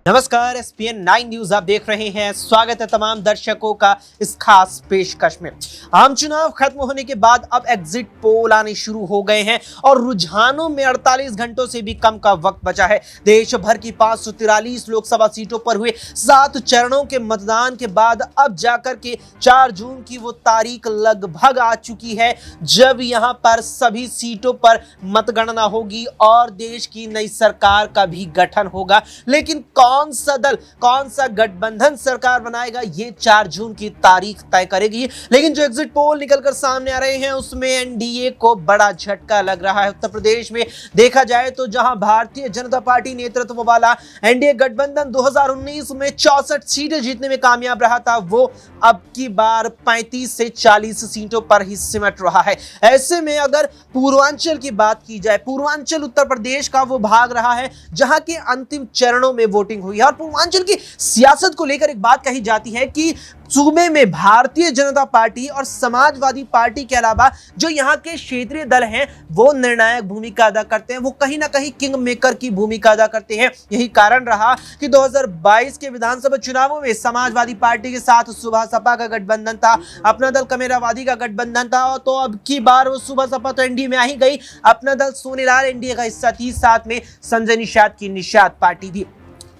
नमस्कार, ESPN 9 news आप देख रहे हैं। स्वागत है तमाम दर्शकों का इस खास पेशकश में। आम चुनाव खत्म होने के बाद अब एग्जिट पोल आने शुरू हो गए हैं और रुझानों में 48 घंटों से भी कम का वक्त बचा है। देश भर की 543 लोकसभा सीटों पर हुए 7 चरणों के मतदान के बाद अब जाकर के 4 जून की वो तारीख लगभग आ चुकी है जब यहां पर सभी सीटों पर मतगणना होगी और देश की नई सरकार का भी गठन होगा। लेकिन कौन सा दल, कौन सा गठबंधन सरकार बनाएगा, ये 4 जून की तारीख तय करेगी। लेकिन जो एग्जिट पोल निकलकर सामने आ रहे हैं उसमें एनडीए को बड़ा झटका लग रहा है। उत्तर प्रदेश में देखा जाए तो जहां भारतीय जनता पार्टी नेतृत्व वाला एनडीए गठबंधन 2019 में 64 सीटें जीतने में कामयाब रहा था, वो अब की बार 35 से 40 सीटों पर ही सिमट रहा है। ऐसे में अगर पूर्वांचल की बात की जाए, पूर्वांचल उत्तर प्रदेश का वो भाग रहा है जहां के अंतिम चरणों में वोटिंग हुई है और पूर्वांचल की सियासत को लेकर एक बात कही जाती है कि सूबे में भारतीय जनता पार्टी और समाजवादी पार्टी के अलावा जो यहाँ के क्षेत्रीय दल हैं वो निर्णायक भूमिका अदा करते हैं, वो कहीं ना कहीं किंग मेकर की भूमिका अदा करते हैं। यही कारण रहा कि 2022 के विधानसभा चुनावों में समाजवादी पार्टी के साथ सुबह सपा का गठबंधन था, अपना दल कमेरावादी का गठबंधन था। तो अब की बार वो सुबह सपा तो एनडीए में आ ही गई, अपना दल सोनेलाल एनडीए का हिस्सा थी, साथ में संजय निषाद की निषाद पार्टी भी।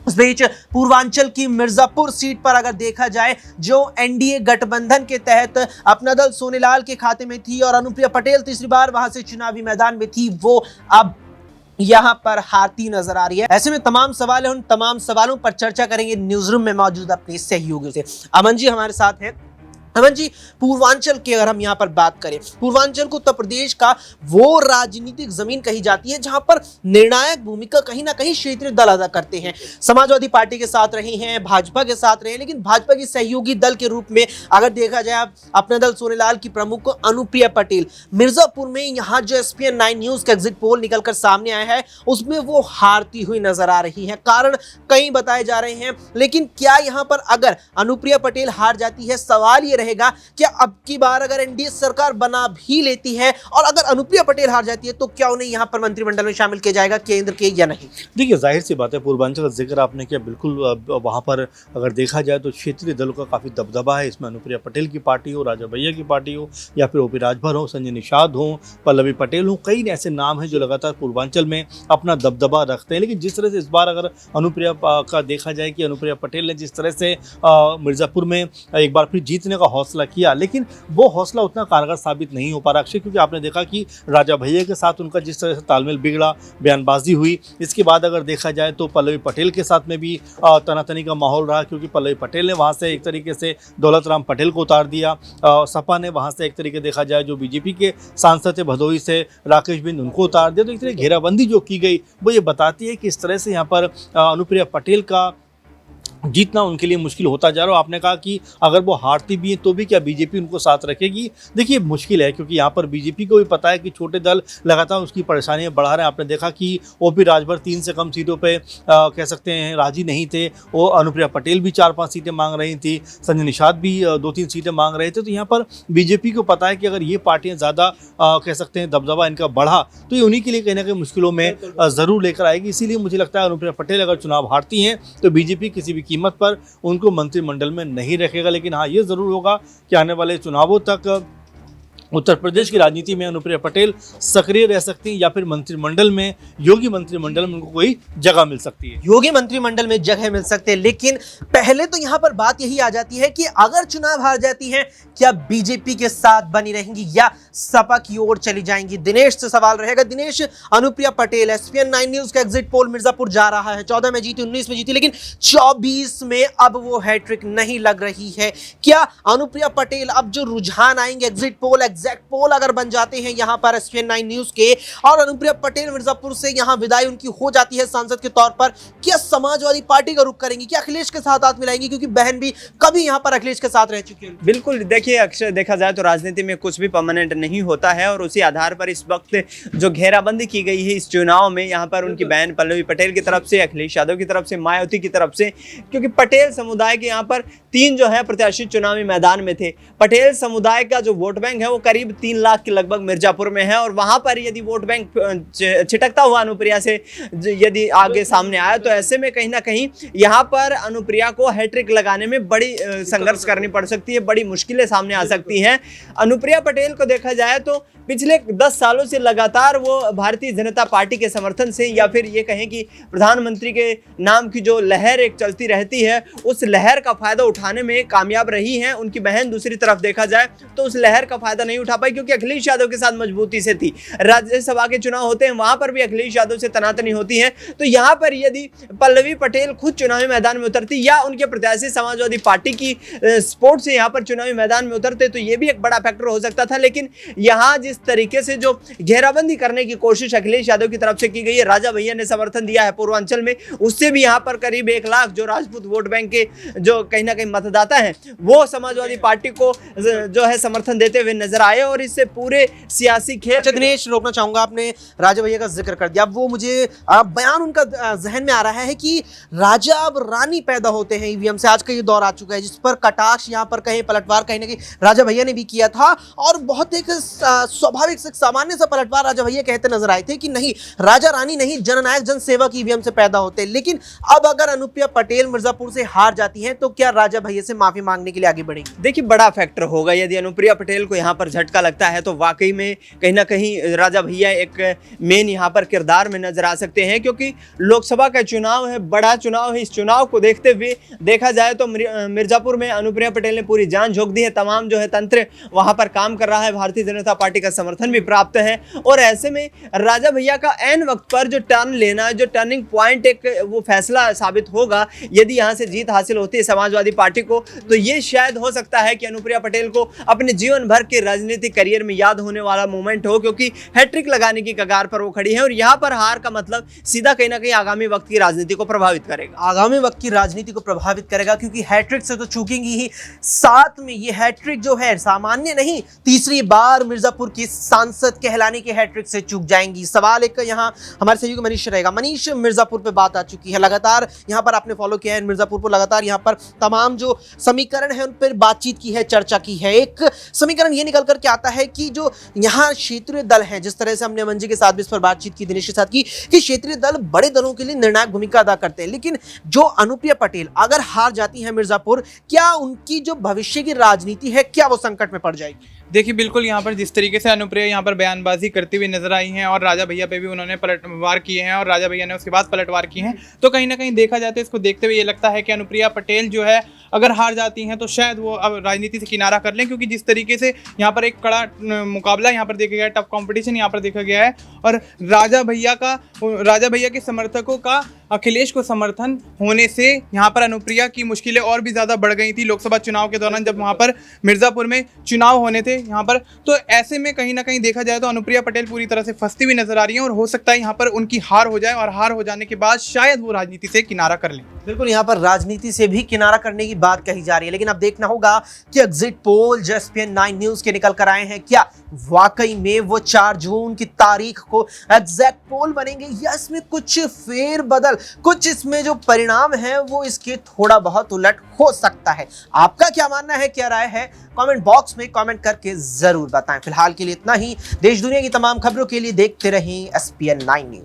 उस बीच पूर्वांचल की मिर्जापुर सीट पर अगर देखा जाए जो एनडीए गठबंधन के तहत अपना दल सोनेलाल के खाते में थी और अनुप्रिया पटेल तीसरी बार वहां से चुनावी मैदान में थी, वो अब यहां पर हारती नजर आ रही है। ऐसे में तमाम सवाल है, उन तमाम सवालों पर चर्चा करेंगे न्यूज रूम में मौजूद अपने सहयोगियों से। अमन जी हमारे साथ हैं। अमन जी, पूर्वांचल की अगर हम यहाँ पर बात करें, पूर्वांचल को उत्तर प्रदेश का वो राजनीतिक जमीन कही जाती है जहां पर निर्णायक भूमिका कहीं ना कहीं क्षेत्रीय दल अदा करते हैं। समाजवादी पार्टी के साथ रहे हैं, भाजपा के साथ रहे हैं, लेकिन भाजपा की सहयोगी दल के रूप में अगर देखा जाए अपना दल सोनेलाल की प्रमुख अनुप्रिया पटेल, मिर्जापुर में यहाँ जो एसपीएन 9 न्यूज का एग्जिट पोल निकलकर सामने आया है उसमें वो हारती हुई नजर आ रही है। कारण कई बताए जा रहे हैं, लेकिन क्या यहाँ पर अगर अनुप्रिया पटेल हार जाती है, सवाल ये रहेगा कि अब की बार अगर एनडीए सरकार बना भी लेती है और अगर अनुप्रिया पटेल हार जाती है तो क्या उन्हें यहां पर मंत्रिमंडल में शामिल किया जाएगा केंद्र के या नहीं? देखिए, जाहिर सी बात है, पूर्वांचल का जिक्र आपने किया, बिल्कुल वहाँ पर अगर देखा जाए तो क्षेत्रीय दलों का काफ़ी दबदबा है। इसमें अनुप्रिया पटेल की पार्टी हो, राजा भैया की पार्टी हो, या फिर ओपी राजभर हो, संजय निषाद हो, पल्लवी पटेल हो, कई ऐसे नाम हैं जो लगातार पूर्वांचल में अपना दबदबा रखते हैं। लेकिन जिस तरह से इस बार अगर अनुप्रिया का देखा जाए कि अनुप्रिया पटेल ने जिस तरह से मिर्ज़ापुर में एक बार फिर जीतने का हौसला किया, लेकिन वो हौसला उतना कारगर साबित नहीं हो पा रहा अक्षय, क्योंकि आपने देखा कि राजा भैया के साथ उनका जिस तरह से तालमेल बिगड़ा, बयानबाजी हुई। इसके बाद अगर देखा जाए तो पल्लवी पटेल के साथ में भी तनातनी का माहौल रहा, क्योंकि पल्लवी पटेल ने वहाँ से एक तरीके से दौलत राम पटेल को उतार दिया। सपा ने वहाँ से एक तरीके देखा जाए जो बीजेपी के सांसद थे भदोही से राकेश बिंद, उनको उतार दिया। तो एक तरह घेराबंदी जो की गई वो ये बताती है कि इस तरह से यहाँ पर अनुप्रिया पटेल का जीतना उनके लिए मुश्किल होता जा रहा है। आपने कहा कि अगर वो हारती भी हैं तो भी क्या बीजेपी उनको साथ रखेगी? देखिए, मुश्किल है, क्योंकि यहाँ पर बीजेपी को भी पता है कि छोटे दल लगातार उसकी परेशानियां बढ़ा रहे हैं। आपने देखा कि ओपी राजभर 3 से कम सीटों पे कह सकते हैं राजी नहीं थे, वो अनुप्रिया पटेल भी 4-5 सीटें मांग रही थी, संजय निषाद भी 2-3 सीटें मांग रहे थे। तो यहाँ पर बीजेपी को पता है कि अगर ये पार्टियाँ ज़्यादा कह सकते हैं दबदबा इनका बढ़ा तो ये उन्हीं के लिए कहीं ना कहीं मुश्किलों में ज़रूर लेकर आएगी। इसीलिए मुझे लगता है अनुप्रिया पटेल अगर चुनाव हारती हैं तो बीजेपी किसी भी कीमत पर उनको मंत्रिमंडल में नहीं रखेगा। लेकिन हाँ, ये जरूर होगा कि आने वाले चुनावों तक उत्तर प्रदेश की राजनीति में अनुप्रिया पटेल सक्रिय रह सकती हैं, या फिर मंत्रिमंडल में, योगी मंत्रिमंडल में उनको कोई जगह मिल सकती है। योगी मंत्रिमंडल में जगह मिल सकते हैं, लेकिन पहले तो यहां पर बात यही आ जाती है कि अगर चुनाव हार जाती हैं क्या बीजेपी के साथ बनी रहेंगी या सपा की ओर चली जाएंगी? दिनेश से सवाल रहेगा। दिनेश, अनुप्रिया पटेल, एसपीएन 9 न्यूज का एग्जिट पोल मिर्जापुर जा रहा है, 14 में जीती, 19 में जीती, लेकिन 24 में अब वो हैट्रिक नहीं लग रही है। क्या अनुप्रिया पटेल, अब जो रुझान आएंगे एग्जिट पोल, एग्जैक्ट पोल अगर बन जाते हैं यहां पर एसपीएन 9 न्यूज के और अनुप्रिया पटेल मिर्जापुर से यहां विदाई उनकी हो जाती है सांसद के तौर पर, क्या समाजवादी पार्टी का रुख करेंगी? क्या अखिलेश के साथ हाथ मिलाएंगी? क्योंकि बहन भी कभी यहां पर अखिलेश के साथ रह चुकी है। बिल्कुल, देखिए अक्सर देखा जाए तो राजनीति में कुछ भी परमानेंट नहीं होता है और उसी आधार पर इस वक्त जो घेराबंदी की गई है इस चुनाव में, यहाँ पर उनकी बहन पल्लवी पटेल की तरफ से, अखिलेश यादव की तरफ से, मायावती की तरफ से, क्योंकि पटेल समुदाय के यहाँ पर 3 जो है प्रत्याशी चुनावी मैदान में थे। पटेल समुदाय का जो वोट बैंक है वो करीब 3 लाख के लगभग मिर्जापुर में है, और वहां पर यदि वोट बैंक छिटकता हुआ अनुप्रिया से यदि आगे सामने आया तो ऐसे में कहीं ना कहीं यहाँ पर अनुप्रिया को हैट्रिक लगाने में बड़ी संघर्ष करनी पड़ सकती है, बड़ी मुश्किलें सामने आ सकती हैं। अनुप्रिया पटेल को देखा जाए तो पिछले 10 सालों से लगातार वो भारतीय जनता पार्टी के समर्थन से, या फिर ये कहें कि प्रधानमंत्री के नाम की जो लहर एक चलती रहती है, उस लहर का फायदा उठाने में कामयाब रही हैं। उनकी बहन दूसरी तरफ देखा जाए तो उस लहर का फायदा नहीं उठा पाई, क्योंकि अखिलेश यादव के साथ मजबूती से थी। राज्यसभा के चुनाव होते हैं, वहां पर भी अखिलेश यादव से तनातनी होती है। तो यहाँ पर यदि पल्लवी पटेल खुद चुनावी मैदान में उतरती या उनके प्रत्याशी समाजवादी पार्टी की सपोर्ट से यहाँ पर चुनावी मैदान में उतरते तो ये भी एक बड़ा फैक्टर हो सकता था। लेकिन यहाँ जिस तरीके से जो घेराबंदी करने की कोशिश अखिलेश यादव की तरफ से की गई है, राजा भैया ने समर्थन दिया है पूर्वांचल में, उससे भी यहाँ पर करीब 1 लाख जो राजपूत वोट बैंक के जो कहीं ना कहीं मतदाता हैं वो समाजवादी पार्टी को जो है समर्थन देते हुए नजर आए, और इससे पूरे सियासी खेल। अच्छा दिनेश, रोकना चाहूंगा, आपने राजा भैया का जिक्र कर दिया। अब वो मुझे बयान उनका जहन में आ रहा है कि राजा अब रानी पैदा होते हैं ईवीएम से। आज का ये दौर आ चुका है जिस पर कटाक्ष, यहाँ पर कहीं पलटवार कहीं ना कहीं राजा भैया ने भी किया था, और बहुत एक स्वाभाविक से सामान्य सा पलटवार राजा भैया कहते नजर आए थे कि नहीं, राजा रानी नहीं, जननायक जनसेवक ईवीएम से पैदा होते हैं। लेकिन अब अगर अनुप्रिया पटेल मिर्जापुर से हार जाती हैं तो क्या राजा भैया से माफी मांगने के लिए आगे बढ़ेंगी? देखिए, बड़ा फैक्टर होगा। यदि अनुप्रिया पटेल को यहाँ पर झटका लगता है तो वाकई में कहीं ना कहीं राजा भैया एक मेन यहाँ पर किरदार में नजर आ सकते हैं, क्योंकि लोकसभा का चुनाव है, बड़ा चुनाव है। इस चुनाव को देखते हुए देखा जाए तो मिर्जापुर में अनुप्रिया पटेल ने पूरी जान झोंक दी है। तमाम जो है तंत्र वहां पर काम कर रहा है, भारतीय जनता पार्टी का समर्थन भी प्राप्त है, और ऐसे में राजा भैया का ऐन वक्त पर जो टर्न लेना है, जो टर्निंग पॉइंट एक वो फैसला साबित होगा। यदि यहाँ से जीत हासिल होती है समाजवादी पार्टी को तो ये शायद हो सकता है कि अनुप्रिया पटेल को अपने जीवन भर के राजनीतिक करियर में याद होने वाला मोमेंट हो, क्योंकि हैट्रिक लगाने की कगार पर वो खड़ी है, और यहाँ पर हार का मतलब सीधा कहीं ना कहीं आगामी वक्त की राजनीति को प्रभावित करेगा। आगामी वक्त की राजनीति को प्रभावित करेगा, क्योंकि हैट्रिक से तो चूकेंगी ही, साथ में ये हैट्रिक जो है सामान्य नहीं, तीसरी बार मिर्जापुर की सांसद कहलाने के हैट्रिक से चूक जाएंगी। सवाल एक यहाँ हमारे सहयोगी मनीष रहेगा। मनीष, मिर्जापुर पे बात आ चुकी है, लगातार यहाँ पर आपने फॉलो किया है मिर्जापुर को, लगातार यहाँ पर तमाम जो समीकरण है उन पर बातचीत की है, चर्चा की है। एक समीकरण ये निकल कर के आता है कि जो यहाँ क्षेत्रीय दल हैं, जिस तरह से हमने मंजी के साथ भी इस पर बातचीत की, दिनेश के साथ की, कि क्षेत्रीय दल बड़े दलों के लिए निर्णायक भूमिका अदा करते हैं। लेकिन जो अनुप्रिया पटेल अगर हार जाती है मिर्जापुर, क्या उनकी जो भविष्य की राजनीति है क्या वो संकट में पड़ जाएगी? देखिए, बिल्कुल यहाँ पर जिस तरीके से अनुप्रिया यहाँ पर बयानबाजी करती हुई नजर आई हैं, और राजा भैया पे भी उन्होंने पलटवार किए हैं, और राजा भैया ने उसके बाद पलटवार किए हैं, तो कहीं ना कहीं देखा जाए तो इसको देखते हुए ये लगता है कि अनुप्रिया पटेल जो है अगर हार जाती हैं तो शायद वो अब राजनीति से किनारा कर लें, क्योंकि जिस तरीके से यहाँ पर एक कड़ा मुकाबला यहाँ पर देखा गया है, टफ कॉम्पिटिशन यहाँ पर देखा गया है, और राजा भैया के समर्थकों का अखिलेश को समर्थन होने से यहाँ पर अनुप्रिया की मुश्किलें और भी ज़्यादा बढ़ गई थी लोकसभा चुनाव के दौरान, जब वहाँ पर मिर्ज़ापुर में चुनाव होने थे यहाँ पर। तो ऐसे में कहीं ना कहीं देखा जाए तो अनुप्रिया पटेल पूरी तरह से फंसती हुई नजर आ रही हैं, और हो सकता है यहाँ पर उनकी हार हो जाए, और हार हो जाने के बाद शायद वो राजनीति से किनारा कर लें। बिल्कुल, यहाँ पर राजनीति से भी किनारा करने की बात कही जा रही है। लेकिन अब देखना होगा कि एग्जिट पोल जो ESPN 9 न्यूज के निकल कर आए हैं, क्या वाकई में वो 4 जून की तारीख को एग्जैक्ट पोल बनेंगे, या इसमें कुछ फेरबदल, कुछ इसमें जो परिणाम है वो इसके थोड़ा बहुत उलट हो सकता है। आपका क्या मानना है, क्या राय है, कमेंट बॉक्स में कमेंट करके जरूर बताएं। फिलहाल के लिए इतना ही। देश दुनिया की तमाम खबरों के लिए देखते रहें ESPN 9 न्यूज।